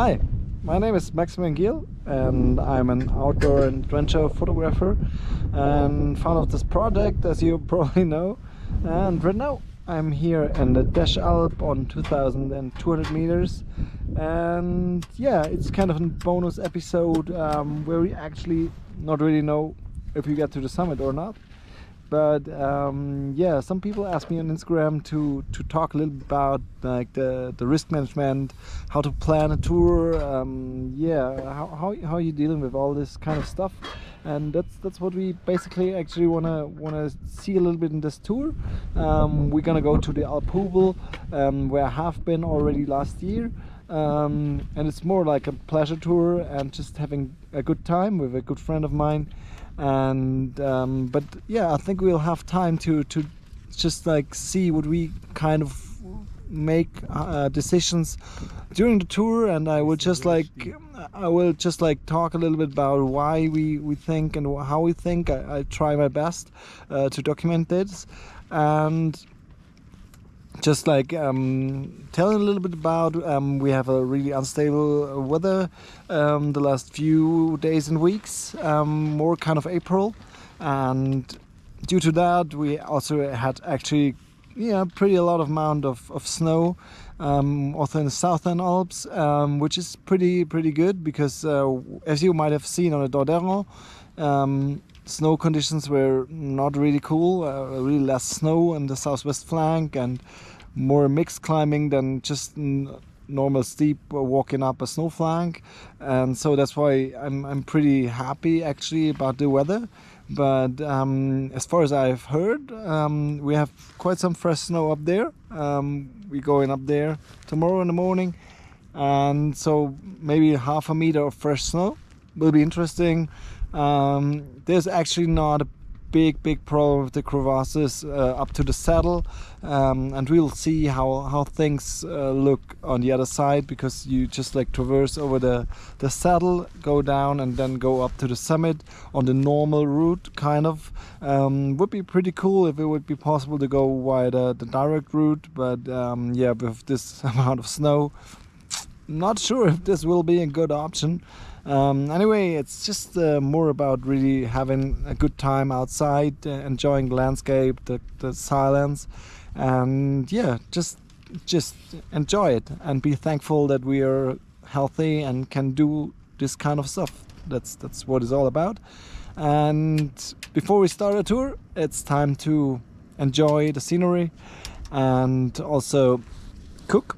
Hi, my name is Maximilian Giel and I'm an outdoor and adventure photographer and founder of this project, as you probably know. And right now I'm here in the Täschalp on 2200 meters, and yeah, it's kind of a bonus episode where we actually not really know if we get to the summit or not. But yeah, some people ask me on Instagram to talk a little bit about like the risk management, how to plan a tour, yeah, how are you dealing with all this kind of stuff, and that's what we basically actually wanna see a little bit in this tour. We're gonna go to the Alphubel, where I have been already last year, and it's more like a pleasure tour and just having a good time with a good friend of mine. And but yeah, I think we'll have time to just like see what we kind of make decisions during the tour, and I will just like talk a little bit about why we think and how we think. I try my best to document this, and just like telling a little bit about we have a really unstable weather the last few days and weeks, more kind of April, and due to that we also had actually pretty a lot of amount of snow, also in the southern Alps, which is pretty good because as you might have seen on the Dordogne, snow conditions were not really cool, really less snow in the southwest flank and more mixed climbing than just normal steep walking up a snow flank, and so that's why I'm pretty happy actually about the weather. But as far as I've heard, we have quite some fresh snow up there. We're going up there tomorrow in the morning, and so maybe half a meter of fresh snow will be interesting. There's actually not a big problem with the crevasses up to the saddle, and we'll see how things look on the other side, because you just like traverse over the saddle, go down and then go up to the summit on the normal route kind of. Would be pretty cool if it would be possible to go via the direct route, but yeah, with this amount of snow, not sure if this will be a good option. Anyway, it's just more about really having a good time outside, enjoying the landscape, the silence, and yeah, just enjoy it and be thankful that we are healthy and can do this kind of stuff. That's what it's all about. And before we start a tour, it's time to enjoy the scenery and also cook.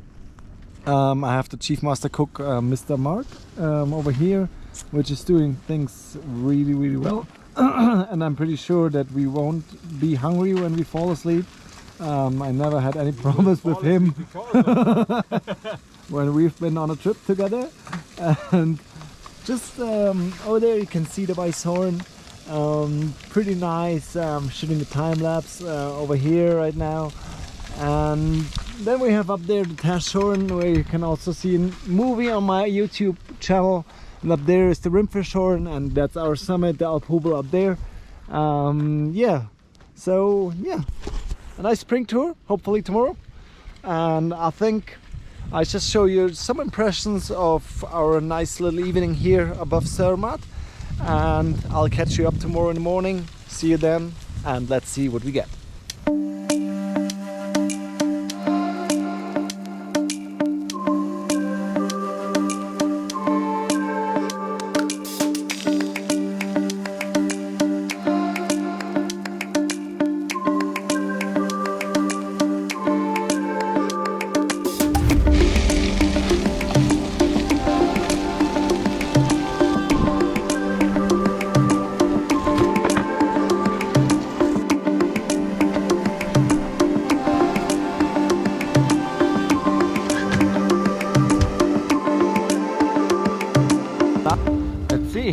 I have the chief master cook, Mr. Mark, over here, which is doing things really well. And I'm pretty sure that we won't be hungry when we fall asleep. I never had any problems with him when we've been on a trip together. And just over there you can see the Weisshorn. Pretty nice, shooting a time lapse over here right now. And then we have up there the Täschalp, where you can also see a movie on my YouTube channel. And up there is the Rimfischhorn, and that's our summit, the Alphubel up there. Yeah, so yeah, a nice spring tour, hopefully tomorrow. And I think I just show you some impressions of our nice little evening here above Zermatt. And I'll catch you up tomorrow in the morning. See you then, and let's see what we get. Let's see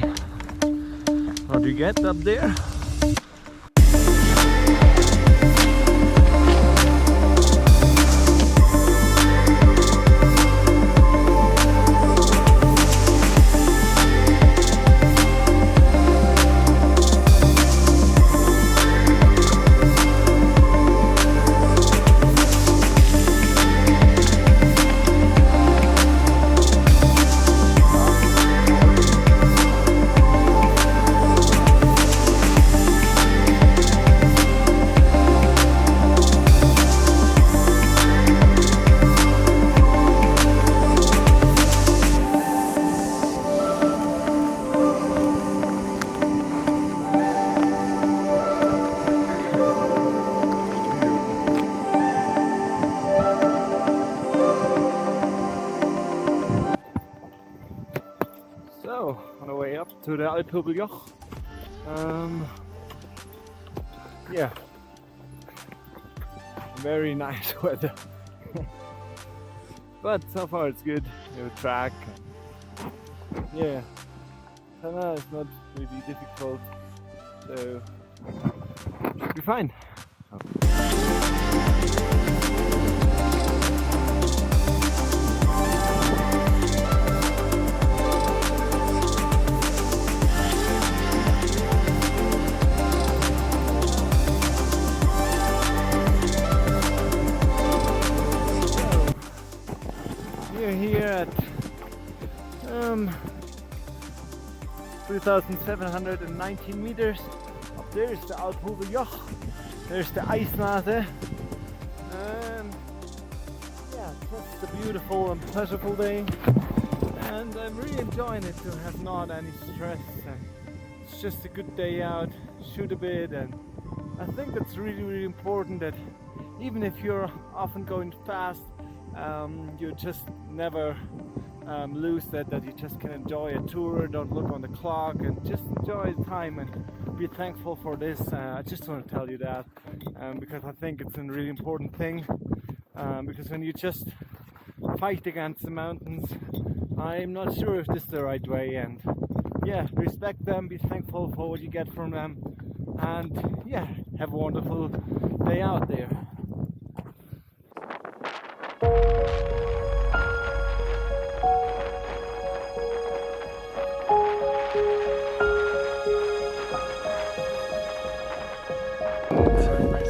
what we get up there. So, on the way up to the Alphubel. Yeah, very nice weather. But so far it's good. We have a track. Yeah, Avanache is not really difficult, so should be fine. We're here at 3,719 meters. Up there is the Alphubel. There's the Eisnase. And yeah, just a beautiful and pleasurable day. And I'm really enjoying it to have not any stress. And it's just a good day out, shoot a bit, and I think it's really important that even if you're often going fast, you just never lose that you just can enjoy a tour, don't look on the clock, and just enjoy the time and be thankful for this. I just want to tell you that because I think it's a really important thing, because when you just fight against the mountains, I'm not sure if this is the right way, and yeah, respect them, be thankful for what you get from them, and yeah, have a wonderful day out there.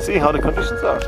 See how the conditions are.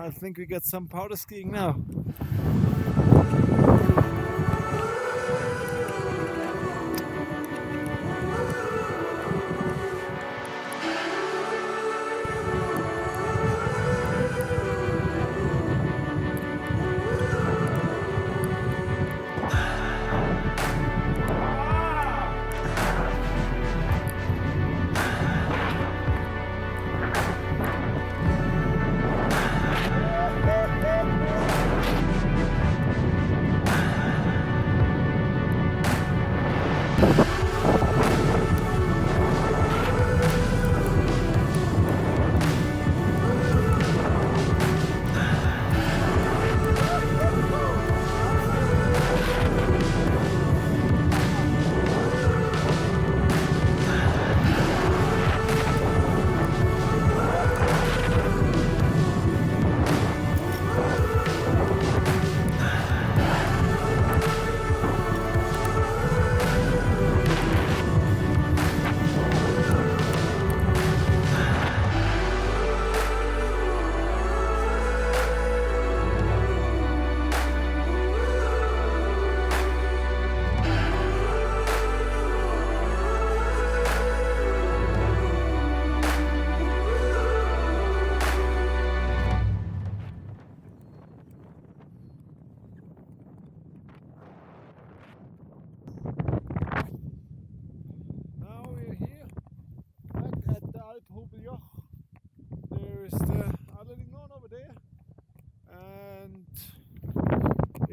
I think we got some powder skiing now.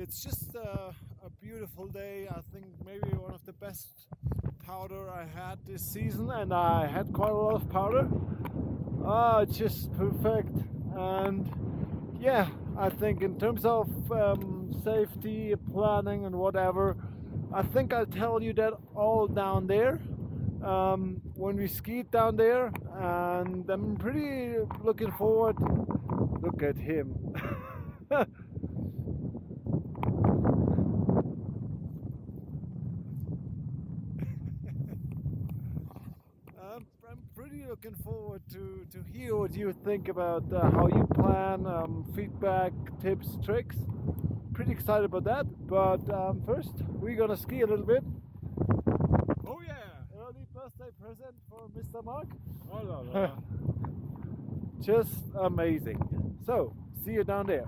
It's just a beautiful day. I think maybe one of the best powder I had this season, and I had quite a lot of powder. It's just perfect. And yeah, I think in terms of safety, planning and whatever, I think I'll tell you that all down there when we skied down there, and I'm pretty looking forward. Look at him. I'm pretty looking forward to hear what you think about how you plan, feedback, tips, tricks. Pretty excited about that, but first we're gonna ski a little bit. Oh yeah! Early birthday present for Mr. Mark. Oh la la. Just amazing. So, see you down there.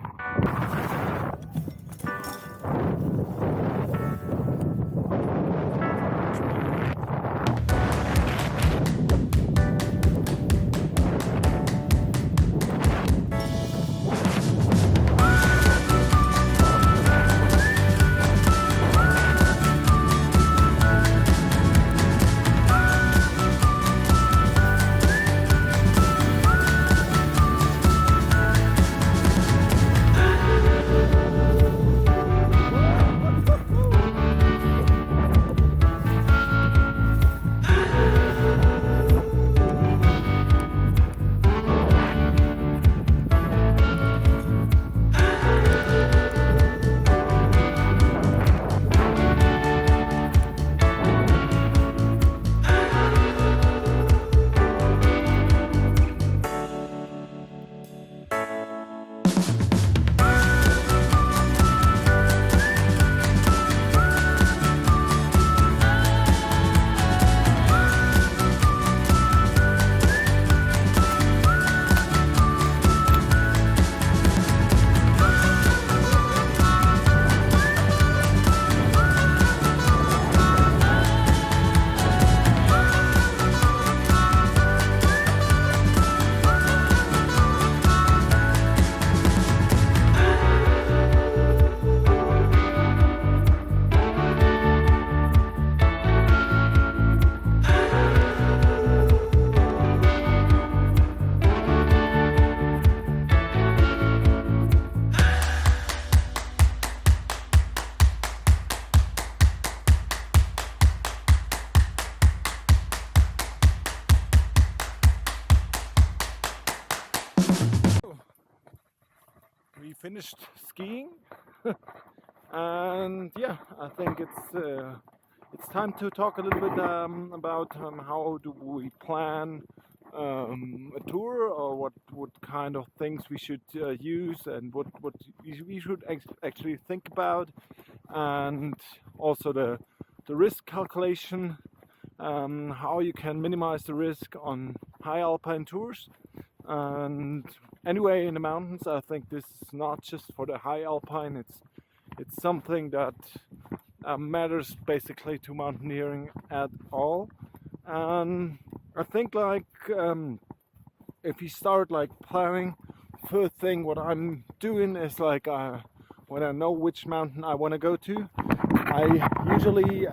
We finished skiing, and yeah, I think it's time to talk a little bit about how do we plan a tour, or what kind of things we should use, and what we should actually think about, and also the risk calculation, how you can minimize the risk on high alpine tours. And anyway, in the mountains, I think this is not just for the high alpine. It's something that matters basically to mountaineering at all. And I think if you start planning, first thing what I'm doing is when I know which mountain I want to go to, I usually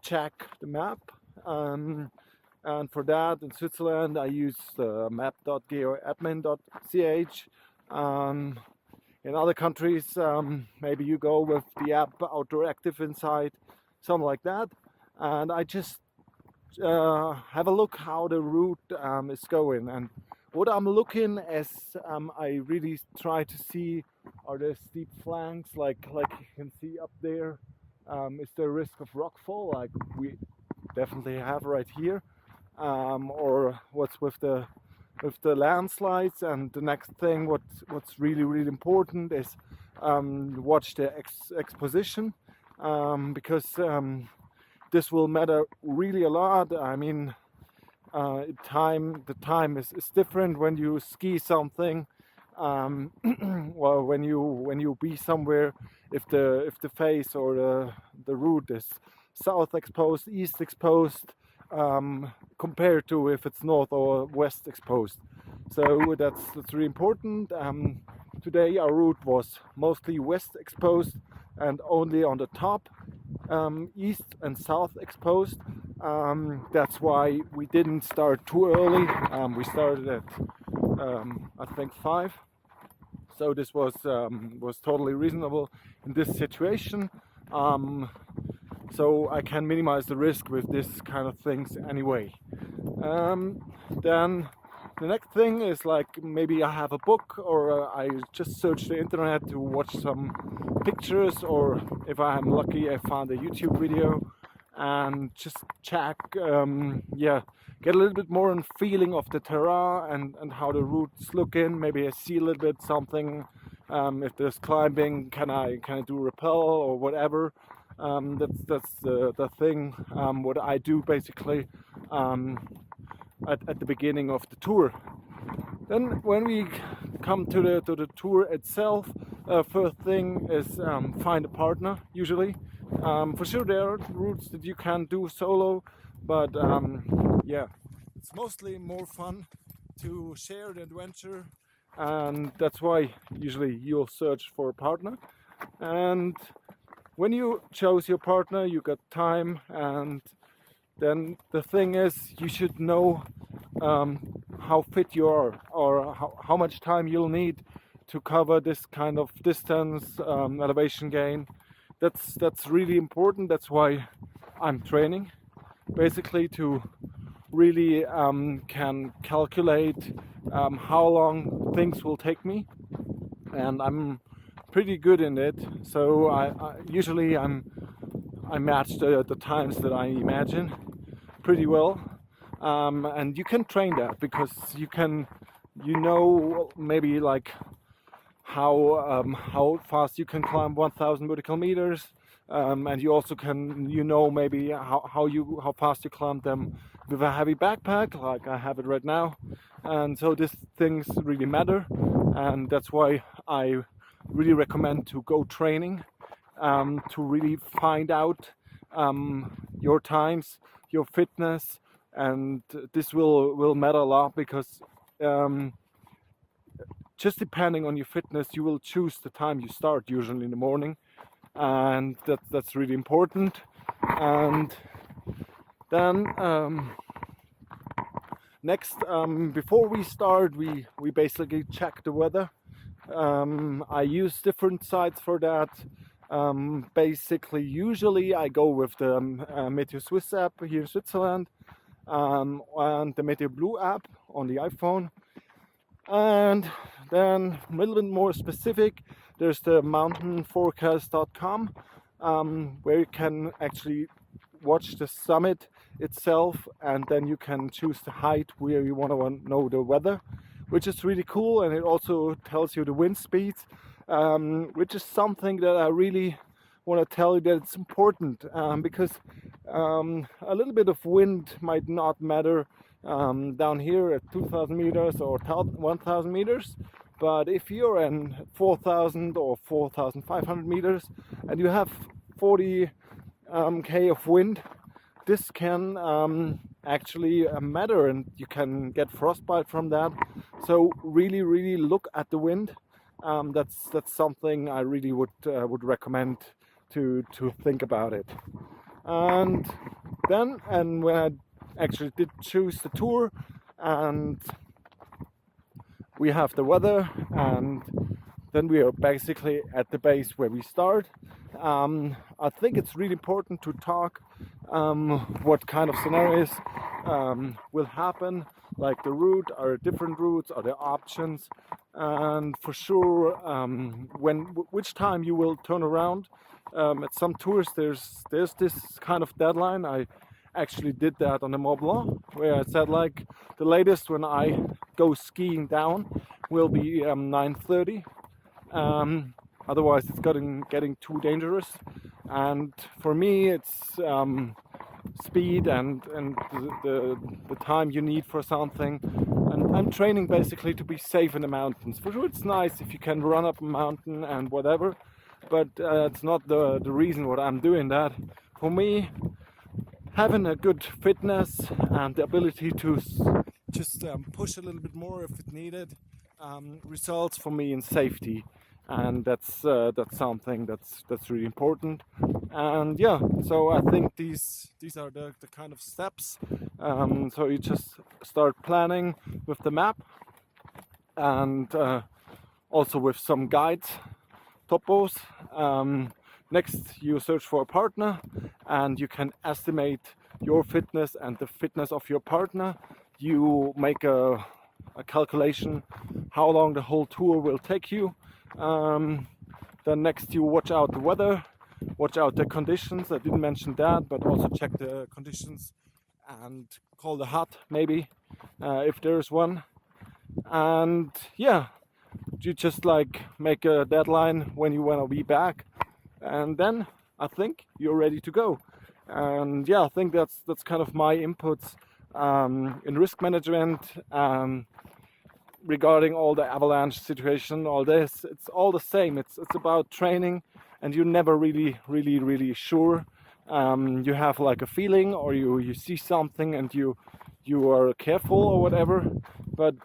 check the map. And for that, in Switzerland, I use map.geoadmin.ch. In other countries, maybe you go with the app Outdoor Active Insight, something like that. And I just have a look how the route is going. And what I'm looking is, I really try to see, are there steep flanks, like you can see up there? Is there a risk of rockfall, like we definitely have right here? Or what's with the landslides? And the next thing, what's really important is watch the exposition, because this will matter really a lot. I mean, the time is different when you ski something. Well, when you be somewhere, if the face or the route is south exposed, east exposed, compared to if it's north or west exposed. So that's really important. Today our route was mostly west exposed and only on the top, east and south exposed. That's why we didn't start too early. We started at I think 5. So this was totally reasonable in this situation. So I can minimize the risk with this kind of things anyway. Then the next thing is like maybe I have a book, or I just search the internet to watch some pictures, or if I'm lucky I found a YouTube video and just check, get a little bit more of feeling of the terrain and how the routes look in. Maybe I see a little bit something. If there's climbing, can I do rappel or whatever. That's the thing. What I do basically at the beginning of the tour. Then when we come to the tour itself, first thing is find a partner. Usually, for sure there are routes that you can do solo, but yeah, it's mostly more fun to share the adventure, and that's why usually you'll search for a partner. And when you chose your partner, you got time, and then the thing is you should know how fit you are, or how much time you'll need to cover this kind of distance, elevation gain. That's really important. That's why I'm training, basically to really can calculate how long things will take me, and I'm pretty good in it. So I usually I match the times that I imagine pretty well, and you can train that because you know maybe like how fast you can climb 1,000 vertical meters, and you also can maybe how fast you climb them with a heavy backpack like I have it right now. And so these things really matter, and that's why I really recommend to go training, to really find out your times, your fitness, and this will matter a lot because just depending on your fitness, you will choose the time you start, usually in the morning, and that's really important. And then next, before we start, we basically check the weather. I use different sites for that. Basically, usually I go with the Mammut Swiss app here in Switzerland, and the Meteo Blue app on the iPhone. And then a little bit more specific, there's the mountainforecast.com, where you can actually watch the summit itself, and then you can choose the height where you want to know the weather, which is really cool. And it also tells you the wind speeds, which is something that I really want to tell you that it's important, because a little bit of wind might not matter down here at 2,000 meters or 1,000 meters, but if you're in 4,000 or 4,500 meters and you have 40 k of wind, this can actually matter, and you can get frostbite from that. So really look at the wind. That's something I really would recommend to think about it. And when I actually did choose the tour, and we have the weather, and then we are basically at the base where we start. I think it's really important to talk what kind of scenarios will happen, like the route, are different routes, are there options, and for sure which time you will turn around. At some tours there's this kind of deadline. I actually did that on the Mont Blanc, where I said like the latest when I go skiing down will be 9:30. Otherwise it's getting too dangerous, and for me it's speed and the time you need for something. And I'm training basically to be safe in the mountains. For sure it's nice if you can run up a mountain and whatever, but it's not the reason what I'm doing that. For me, having a good fitness and the ability to just push a little bit more if it needed results for me in safety, and that's something that's really important. And yeah, so I think these are the kind of steps. So you just start planning with the map, and also with some guides, topos. Next, you search for a partner, and you can estimate your fitness and the fitness of your partner. You make a calculation how long the whole tour will take you. Then next, you watch out the weather, watch out the conditions. I didn't mention that, but also check the conditions and call the hut maybe if there is one. And yeah, you just like make a deadline when you want to be back, and then I think you're ready to go. And yeah, I think that's kind of my inputs in risk management regarding all the avalanche situation. All this, it's all the same. It's about training, and you're never really sure. You have like a feeling, or you see something and you are careful or whatever, but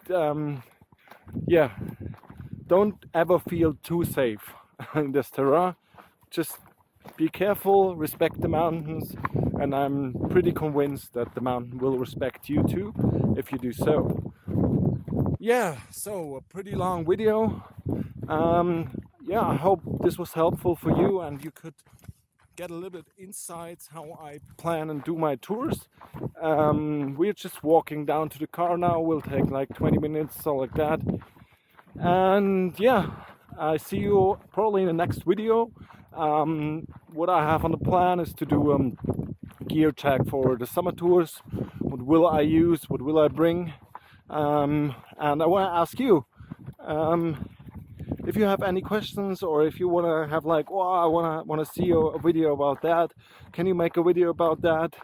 yeah, don't ever feel too safe in this terrain. Just be careful, respect the mountains, and I'm pretty convinced that the mountain will respect you too if you do so. Yeah, so a pretty long video. Yeah, I hope this was helpful for you and you could get a little bit insights how I plan and do my tours. We're just walking down to the car now. Will take like 20 minutes or like that. And yeah, I see you probably in the next video. What I have on the plan is to do gear check for the summer tours. What will I use? What will I bring? And I want to ask you if you have any questions, or if you want to have like, oh, I want to see a video about that. Can you make a video about that?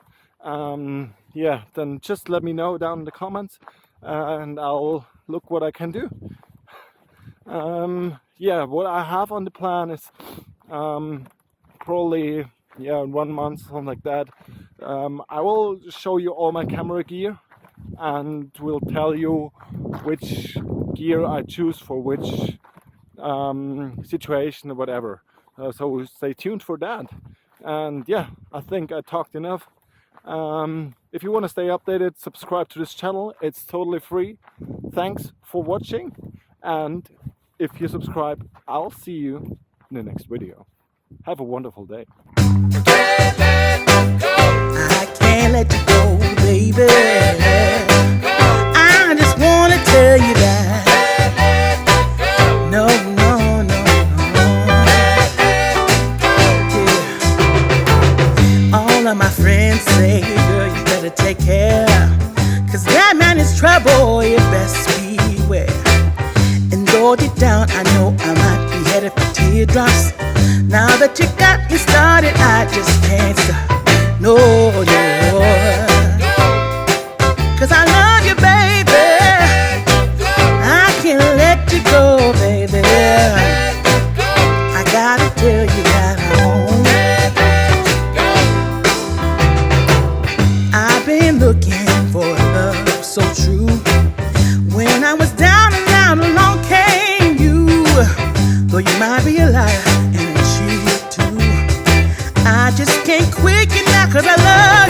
Yeah, then just let me know down in the comments, and I'll look what I can do. Yeah, what I have on the plan is probably in 1 month, something like that. I will show you all my camera gear and will tell you which gear I choose for which situation or whatever. So stay tuned for that. And yeah, I think I talked enough. If you want to stay updated, subscribe to this channel. It's totally free. Thanks for watching, and if you subscribe, I'll see you in the next video. Have a wonderful day. I can't let you go, baby. I just wanna tell you that. No. Yeah. All of my friends say, girl, you better take care, 'cause that man is trouble, you best beware. And though deep down I know I might be headed for teardrops, now that you got me started, I just can't stop. No, 'cause I love you, baby. I can't let you go, baby. I gotta tell you that I won't. I've been looking for love so true. When I was down and out, along came you. Though you might be a liar and a cheat too, I just can't quit you now, 'cause I love